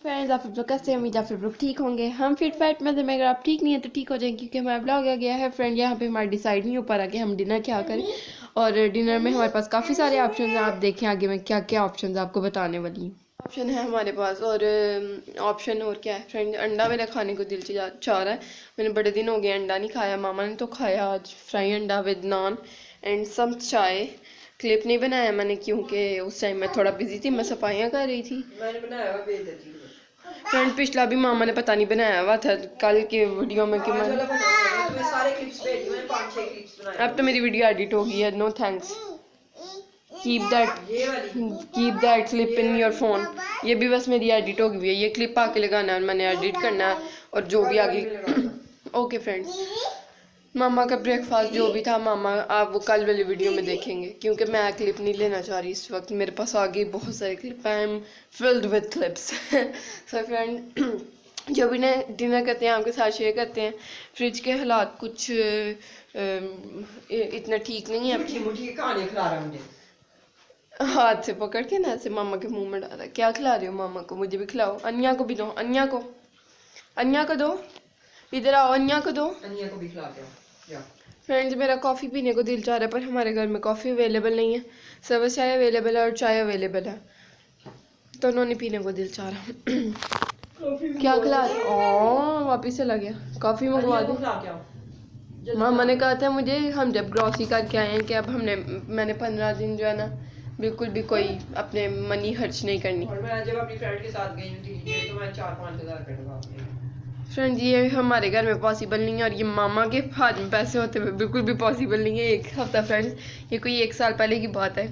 Friends, आप लोग कैसे हैं? उम्मीद आप लोग ठीक होंगे। हम फिट फाइट में थे, मगर आप ठीक नहीं है तो ठीक हो जाएंगे, क्योंकि हमारा ब्लॉग आ गया है। फ्रेंड, यहाँ पे हमारा डिसाइड नहीं हो पा रहा कि हम डिनर क्या करें, और डिनर में हमारे पास काफ़ी सारे ऑप्शन हैं। आप देखें आगे मैं क्या क्या ऑप्शन आपको बताने वाली हूँ। ऑप्शन है हमारे पास, और ऑप्शन और क्या है फ्रेंड, अंडा मेरा खाने को दिल चाह रहा है। मैंने बड़े दिन हो गए अंडा नहीं खाया। मामा ने तो खाया आज फ्राई अंडा विद नान एंड सम चाय। क्लिप नहीं बनाया मैंने, क्योंकि उस टाइम मैं थोड़ा बिजी थी, मैं सफाइयाँ कर रही थी। मैंने बनाया हुआ भेज देती हूँ। फ्रेंड, पिछला भी मामा ने पता नहीं बनाया हुआ था कल के वीडियो में कि आज मैंने वाला बनाया तुम्हें सारे क्लिप्स भेजी मैंने 5-6 क्लिप्स बनाए। अब तो मेरी वीडियो एडिट हो गई है। नो थैंक्स, कीप ये वाली that clip in your phone. ये भी बस मेरी एडिट हो गई है। ये क्लिप आके लगाना है और मैंने एडिट करना है, और जो भी आगे ओके फ्रेंड्स, मामा का ब्रेकफास्ट जो भी था मामा, आप वो कल वाली वीडियो में देखेंगे, क्योंकि मैं क्लिप नहीं लेना चाह रही इस वक्त। मेरे पास आगे बहुत सारे clip, I am filled with clips. So friend, जो भी डिनर करते हैं आपके साथ शेयर करते हैं। फ्रिज के हालात कुछ इतना ठीक नहीं है। मुझे कहानी खिला रहा मुझे हाथ से पकड़ के ना ऐसे मामा के मुंह में डाला। क्या खिला रहे हो मामा को? मुझे भी खिलाओ। अन्या को भी दो, अन्या को दो, इधर आओ, अन्या को दो। अन्या को भी खिला के आओ। फ्रेंड्स, मेरा कॉफ़ी पीने को दिल चाह रहा है, पर हमारे घर में कॉफ़ी अवेलेबल नहीं है। सर्विस चाय अवेलेबल है और चाय अवेलेबल है, दोनों नहीं पीने को दिल चाह रहा। क्या खिला? ओ, वापिस चला गया। कॉफ़ी मंगवा दो। मामा ने कहा था मुझे, हम जब ग्रॉसरी करके आए हैं, कि अब मैंने 15 दिन जो है ना, बिल्कुल भी कोई अपने मनी खर्च नहीं करनी। और मैं जब अपनी फ्रेंड के साथ गई थी तो मैं 4-5 हज़ार रुपये लगा। फ्रेंड, ये हमारे घर में पॉसिबल नहीं है, और ये मामा के हाथ में पैसे होते हुए बिल्कुल भी पॉसिबल नहीं है। एक हफ्ता फ्रेंड्स, ये कोई 1 साल पहले की बात है।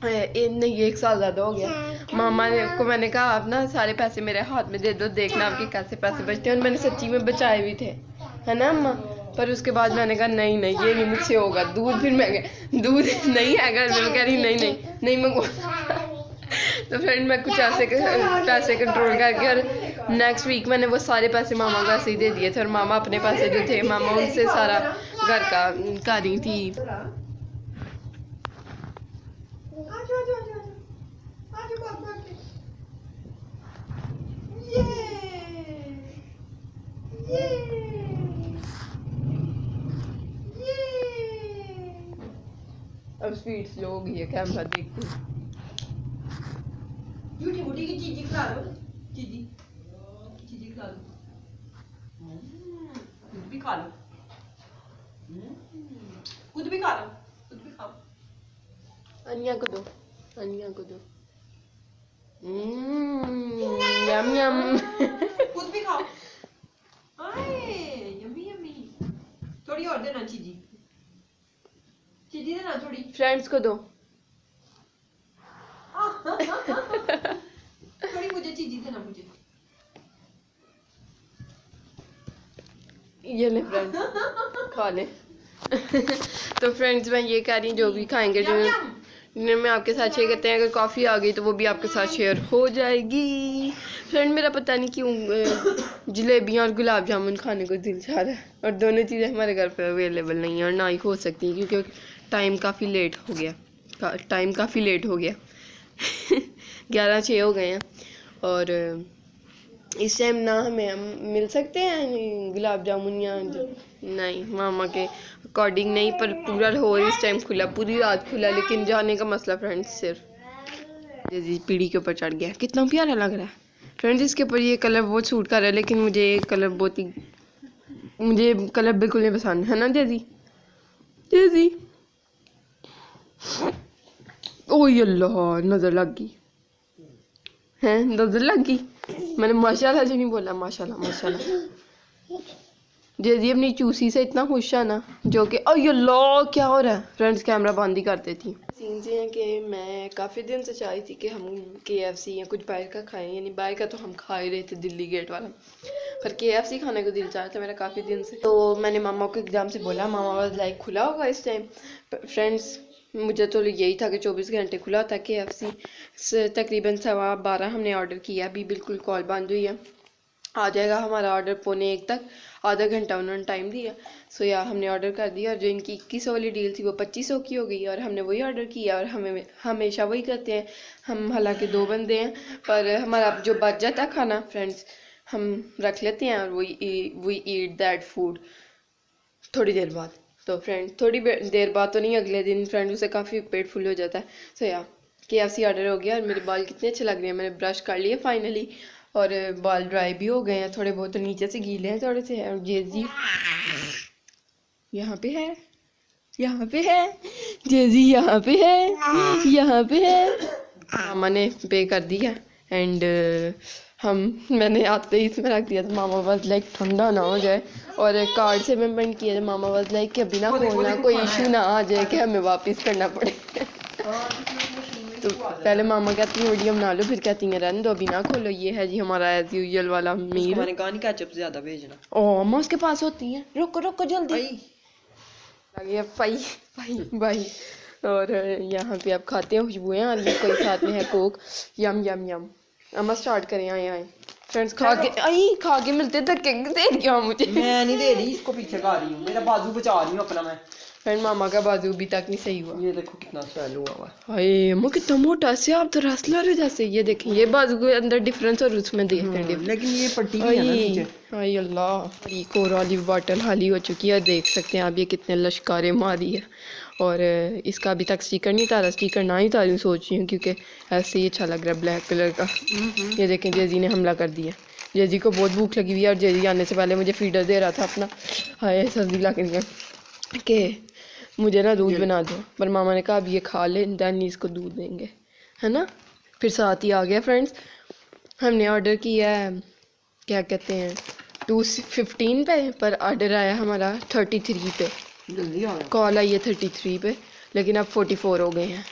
नहीं, 1 साल ज़्यादा हो गया। मामा को मैंने कहा, आप ना सारे पैसे मेरे हाथ में दे दो, देखना आपके कैसे पैसे बचते हैं। और मैंने सच्ची में बचाए भी थे, है ना अम्मा? पर उसके बाद मैंने कहा नहीं ये नहीं मुझसे होगा। दूध फिर मैं दूध नहीं है घर में, कह रही नहीं मंगवा। तो फ्रेंड, मैं कुछ ऐसे पैसे कंट्रोल करके, और नेक्स्ट वीक मैंने वो सारे पैसे मामा को ऐसे ही दे दिए थे। और मामा अपने पैसे जो थे, मामा उनसे सारा घर का कर रही थी। अब स्पीड स्लो हो गई है, कैमरा देखते हैं। झूठी मूठी की चीजी खिला दो। चीजी खिला दो। खुद भी खा लो। खुद भी खा लो। खुद भी खाओ। अन्या को दो। यम यम। खुद भी खाओ। Yummy yummy. थोड़ी और देना चीजी देना थोड़ी। फ्रेंड्स को दो। थोड़ी मुझे चीजी देना मुझे। ये ले फ्रेंड्स, खा ले। तो फ्रेंड्स, मैं ये कह रही हूँ, जो भी खाएंगे डिनर में आपके साथ शेयर करते हैं। अगर कॉफ़ी आ गई तो वो भी आपके साथ शेयर हो जाएगी। फ्रेंड, मेरा पता नहीं क्यों जलेबियाँ और गुलाब जामुन खाने को दिल चाह रहा है, और दोनों चीज़ें हमारे घर पे अवेलेबल नहीं है, और ना ही हो सकती, क्योंकि टाइम काफ़ी लेट हो गया। 11:06 हो गए हैं, और इस टाइम ना हमें मिल सकते हैं गुलाब जामुन, या नहीं मामा के अकॉर्डिंग नहीं, पर पूरा लाहौर इस टाइम खुला, पूरी रात खुला। लेकिन जाने का मसला फ्रेंड्स, सिर्फ पीढ़ी के ऊपर चढ़ गया। कितना प्यारा लग रहा है फ्रेंड्स, इसके ऊपर ये कलर बहुत सूट कर रहा है, लेकिन मुझे ये कलर मुझे कलर बिल्कुल नहीं पसंद, है ना जेजी? ओ अल्लाह, नजर लग गई है, नजर लग गई। मैंने माशाल्लाह जी नहीं बोला, माशाल्लाह। जेजी अपनी चूसी से इतना खुश है ना, जो कि अल्लाह क्या हो रहा है फ्रेंड्स, कैमरा बंद ही कर देती। सीन ये है कि मैं काफ़ी दिन से चाह रही थी कि हम KFC या कुछ बाहर का खाएं, यानी बाहर का तो हम खा ही रहे थे, दिल्ली गेट वाला, पर KFC खाने को दिल चाह रहा था मेरा काफ़ी दिन से। तो मैंने मामा को एग्ज़ाम से बोला, मामा वाज लाइक खुला होगा इस टाइम। फ्रेंड्स, मुझे तो यही था कि 24 घंटे खुला होता KFC। तकरीबन 12:15 हमने ऑर्डर किया, अभी बिल्कुल कॉल बंद हुई है। आ जाएगा हमारा ऑर्डर 12:45 तक, आधा घंटा उन्होंने टाइम दिया। सो या हमने ऑर्डर कर दिया, और जो इनकी 2100 वाली डील थी वो 2500 की हो गई, और हमने वही ऑर्डर किया, और हमें हमेशा वही करते हैं हम, हालांकि 2 बंदे हैं, पर हमारा जो बच जाता है खाना फ्रेंड्स हम रख लेते हैं, और वी ईट दैट फूड थोड़ी देर बाद। तो फ्रेंड थोड़ी देर बाद तो नहीं, अगले दिन फ्रेंड उसे काफ़ी पेट फुल हो जाता है। सो या KFC ऑर्डर हो गया, और मेरे बाल कितने अच्छे लग रहे हैं, मैंने ब्रश कर लिए फाइनली, और बाल ड्राई भी हो गए हैं थोड़े बहुत, तो नीचे से गीले हैं थोड़े से। और जेजी यहाँ पे है, यहाँ पे है, जेजी यहाँ पे है, यहाँ पे है। मामा ने पे कर दिया, एंड मैंने आते ही इसमें रख दिया था, मामा बस लाइक ठंडा ना हो जाए, और कार्ड से पेमेंट किया था। मामा बस लाइक कि अभी ना खोलना, कोई इशू ना आ जाए कि हमें वापस करना पड़े। तो पहले मामा कहती हैं वीडियो बना लो, फिर कहती हैं रहने दो अभी ना खोलो। ये है जी हमारा एज यूजुअल वाला मील। मैंने कहा नहीं केचप ज्यादा भेजना। ओ अम्मा उसके पास होती है, रुको रुको जल्दी लगे भाई भाई भाई। और यहाँ पे आप खाते हैं, खुशबुएं आ रही है, कोई साथ में है कोक। यम यम यम। अम्मा स्टार्ट करें, आए आए फ्रेंड्स, खा के मिलते धक्के दे दिया मुझे। मैं नहीं दे रही, इसको पीछे खा रही हूँ, मेरा बाजू बचा रही हूँ अपना मैं। फ्रेंड मामा का बाजू अभी तक नहीं सही हुआ। ये देखो कितना स्वेल हुआ हुआ। हाय अम्मा कितना मोटा से, आप तो रेसलर हो जैसे। ये देखें, ये बाजू के अंदर डिफरेंस, और उसमें देखते हैं लेकिन ये पट्टी भी है ना नीचे। हाय अल्लाह, एक और ऑलिव बॉटल खाली हो चुकी है, देख सकते हैं आप ये कितने लश्कारे मारी है। और इसका अभी तक स्टिकर नहीं उतारा, स्टिकर ना ही उतारूं सोच रही हूँ, क्योंकि ऐसे ही अच्छा लग रहा है ब्लैक कलर का। ये देखें जेजी ने हमला कर दिया। जेजी को बहुत भूख लगी हुई है, और जेजी आने से पहले मुझे फीडर दे रहा था अपना। हाय सर्दी लग रही है कि मुझे ना दूध बना दो, पर मामा ने कहा अब ये खा ले, देन इसको दूध देंगे, है ना। फिर साथ ही आ गया फ्रेंड्स, हमने ऑर्डर किया है क्या कहते हैं 215 पे, पर ऑर्डर आया हमारा 33 पे। जल्दी आ गया। कॉल आई है 33 पे, लेकिन अब 44 हो गए हैं।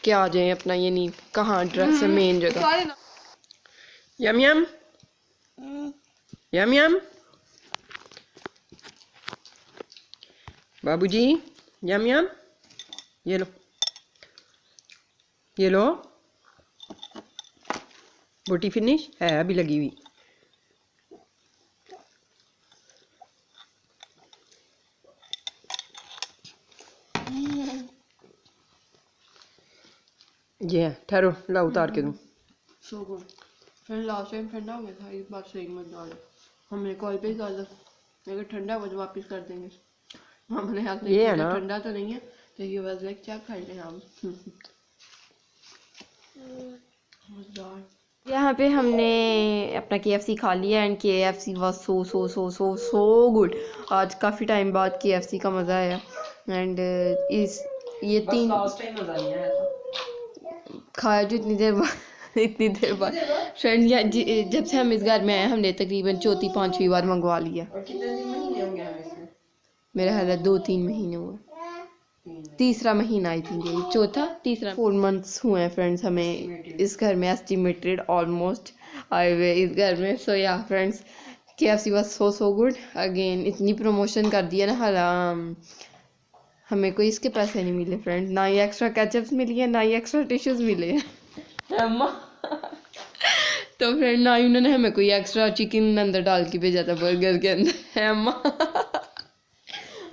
क्या आ जाए अपना, ये नहीं कहाँ एड्रेस है मेन जगह। यम यम यम यम बाबूजी, यम यम, ये लो ये लो। बोटी फिनिश है अभी लगी हुई। ये ठहरो, ला उतार के दूं। So good friend, last time ठंडा हो गया था, इस बार सही मत डालो। हमने कॉल पे ही कहा था अगर ठंडा हो तो वापस कर देंगे। हमने हाथ नहीं किया, ठंडा तो नहीं है, तो ये बस लाइक क्या कर लें हम। यहाँ पे हमने अपना KFC खा लिया, and KFC was so so so so so good. आज काफ़ी टाइम बाद KFC का मज़ा आया, एंड ये 3 खाया जो इतनी देर बाद फ्रेंड, जब से हम इस घर में आए हमने तकरीबन 4-5 बार मंगवा लिया। मेरा ख्याल है 2-3 महीने हुए, तीसरा महीना आई थिंक, ये चौथा तीसरा 4 मंथ्स हुए हैं फ्रेंड्स हमें इस घर में एस्टिमेटेड ऑलमोस्ट आए हुए इस घर में। सो या friends, KFC was so good again. इतनी प्रमोशन कर दिया ना, हालांकि हमें कोई इसके पैसे नहीं मिले फ्रेंड, ना ही एक्स्ट्रा केचप्स मिली है, ना ही एक्स्ट्रा टिश्यूज मिले हैं। तो फ्रेंड ना ही उन्होंने हमें कोई एक्स्ट्रा चिकन अंदर डाल के भेजा था बर्गर के अंदर। है अम्मा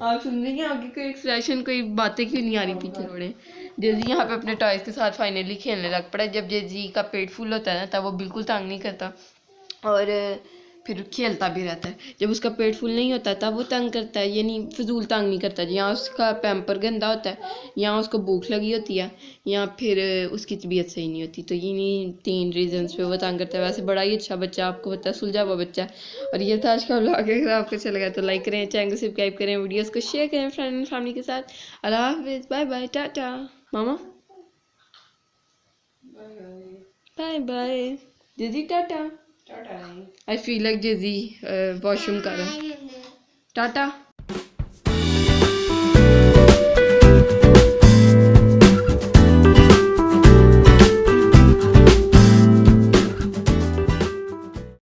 आप सुन रही हैं, आपकी कोई एक्सप्रेशन, कोई बातें क्यों नहीं आ रही पीछे थोड़े। जेजी यहाँ पे अपने टॉयज के साथ फाइनली खेलने लग पड़ा। जब जेजी का पेट फुल होता है ना, तब वो बिल्कुल तंग नहीं करता, और फिर खेलता भी रहता है। जब उसका पेट फुल नहीं होता तब वो तंग करता है, यानी फजूल तंग नहीं करता। यहाँ उसका पैम्पर गंदा होता है, यहाँ उसको भूख लगी होती है, या फिर उसकी तबीयत सही नहीं होती। तो ये 3 रीजंस पे वो तंग करता है। वैसे बड़ा ही अच्छा बच्चा, आपको पता है, सुलझा हुआ बच्चा। और ये था आज का व्लॉग। अगर आपको अच्छा लगा तो लाइक करें, चैनल को सब्सक्राइब करें, वीडियोज़ को शेयर करें फ्रेंड एंड फैमिली के साथ। अल्लाह हाफिज़, बाय बाय, टाटा। मामा बाय बाय, दीदी Tata. I feel like Jay-Z washroom कर रहा है। टाटा।